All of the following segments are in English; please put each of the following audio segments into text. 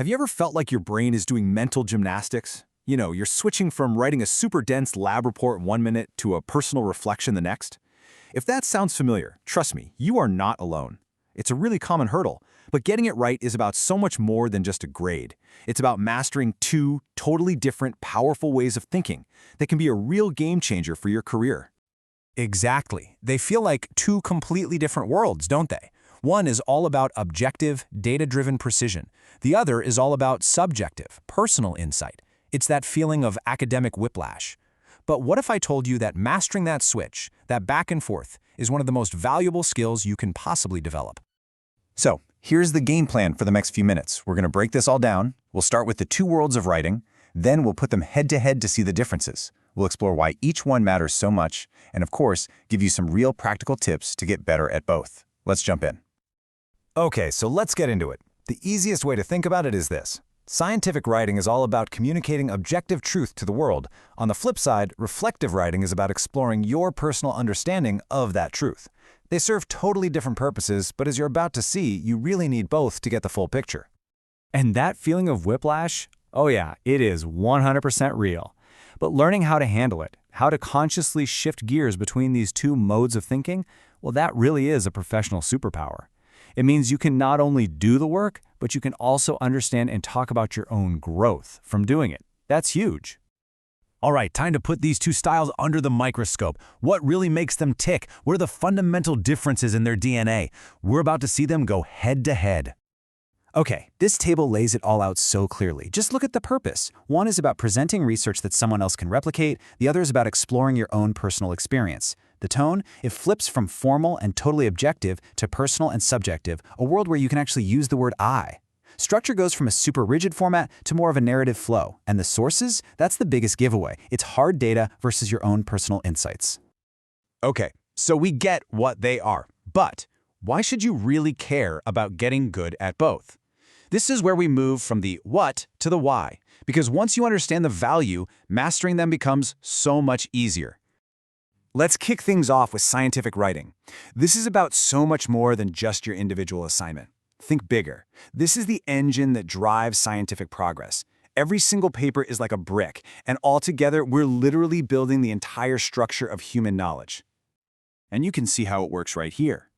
Have you ever felt like your brain is doing mental gymnastics? You're switching from writing a super dense lab report 1 minute to a personal reflection the next? If that sounds familiar, trust me, you are not alone. It's a really common hurdle, but getting it right is about so much more than just a grade. It's about mastering two totally different, powerful ways of thinking that can be a real game changer for your career. Exactly. They feel like two completely different worlds, don't they? One is all about objective, data-driven precision. The other is all about subjective, personal insight. It's that feeling of academic whiplash. But what if I told you that mastering that switch, that back and forth, is one of the most valuable skills you can possibly develop? So, here's the game plan for the next few minutes. We're going to break this all down. We'll start with the two worlds of writing. Then we'll put them head-to-head to see the differences. We'll explore why each one matters so much, and of course, give you some real practical tips to get better at both. Let's jump in. Okay, so let's get into it. The easiest way to think about it is this. Scientific writing is all about communicating objective truth to the world. On the flip side, reflective writing is about exploring your personal understanding of that truth. They serve totally different purposes, but as you're about to see, you really need both to get the full picture. And that feeling of whiplash? Oh yeah, it is 100% real. But learning how to handle it, how to consciously shift gears between these two modes of thinking, well, that really is a professional superpower. It means you can not only do the work, but you can also understand and talk about your own growth from doing it. That's huge. All right, time to put these two styles under the microscope. What really makes them tick? What are the fundamental differences in their DNA? We're about to see them go head to head. Okay, this table lays it all out so clearly. Just look at the purpose. One is about presenting research that someone else can replicate. The other is about exploring your own personal experience. The tone, it flips from formal and totally objective to personal and subjective, a world where you can actually use the word I. Structure goes from a super rigid format to more of a narrative flow. And the sources, that's the biggest giveaway. It's hard data versus your own personal insights. Okay, so we get what they are, but why should you really care about getting good at both? This is where we move from the what to the why, because once you understand the value, mastering them becomes so much easier. Let's kick things off with scientific writing. This is about so much more than just your individual assignment. Think bigger. This is the engine that drives scientific progress. Every single paper is like a brick, and altogether, we're literally building the entire structure of human knowledge. And you can see how it works right here.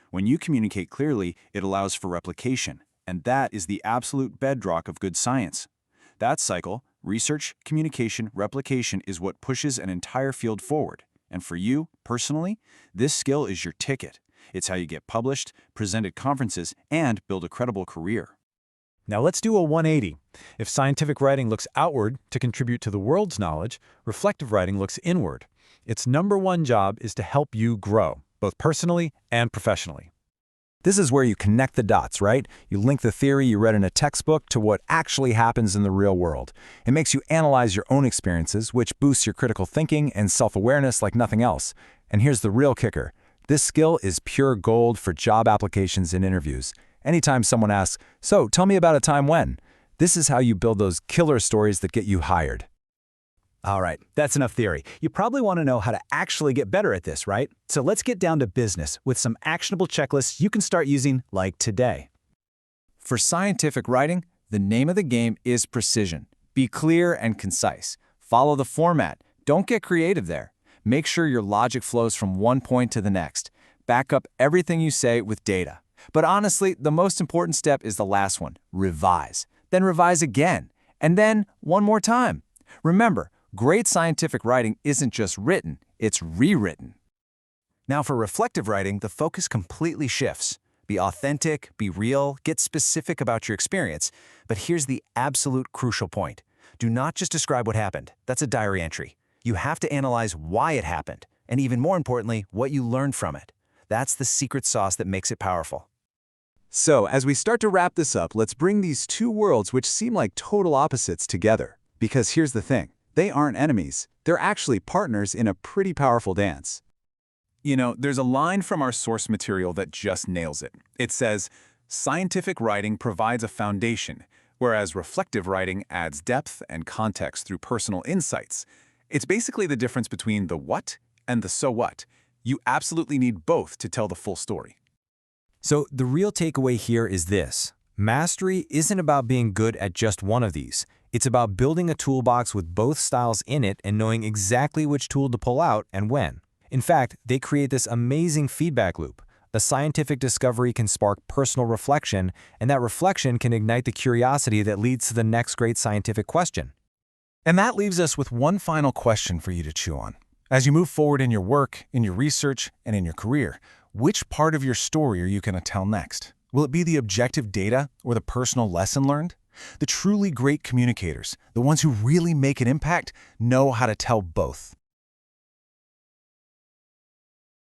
When you communicate clearly, it allows for replication, and that is the absolute bedrock of good science. That cycle, research, communication, replication, is what pushes an entire field forward. And for you, personally, this skill is your ticket. It's how you get published, present at conferences, and build a credible career. Now let's do a 180. If scientific writing looks outward to contribute to the world's knowledge, reflective writing looks inward. Its number one job is to help you grow, both personally and professionally. This is where you connect the dots, right? You link the theory you read in a textbook to what actually happens in the real world. It makes you analyze your own experiences, which boosts your critical thinking and self-awareness like nothing else. And here's the real kicker. This skill is pure gold for job applications and interviews. Anytime someone asks, "So, tell me about a time when?" This is how you build those killer stories that get you hired. All right, that's enough theory. You probably want to know how to actually get better at this, right? So let's get down to business with some actionable checklists you can start using like today. For scientific writing, the name of the game is precision. Be clear and concise. Follow the format. Don't get creative there. Make sure your logic flows from one point to the next. Back up everything you say with data. But honestly, the most important step is the last one, revise. Then revise again, and then one more time. Remember, great scientific writing isn't just written, it's rewritten. Now for reflective writing, the focus completely shifts. Be authentic, be real, get specific about your experience. But here's the absolute crucial point. Do not just describe what happened. That's a diary entry. You have to analyze why it happened, and even more importantly, what you learned from it. That's the secret sauce that makes it powerful. So, as we start to wrap this up, let's bring these two worlds which seem like total opposites together. Because here's the thing. They aren't enemies. They're actually partners in a pretty powerful dance. There's a line from our source material that just nails it. It says, "Scientific writing provides a foundation, whereas reflective writing adds depth and context through personal insights." It's basically the difference between the what and the so what. You absolutely need both to tell the full story. So the real takeaway here is this. Mastery isn't about being good at just one of these. It's about building a toolbox with both styles in it and knowing exactly which tool to pull out and when. In fact, they create this amazing feedback loop. The scientific discovery can spark personal reflection, and that reflection can ignite the curiosity that leads to the next great scientific question. And that leaves us with one final question for you to chew on. As you move forward in your work, in your research, and in your career, which part of your story are you going to tell next? Will it be the objective data or the personal lesson learned? The truly great communicators, the ones who really make an impact, know how to tell both.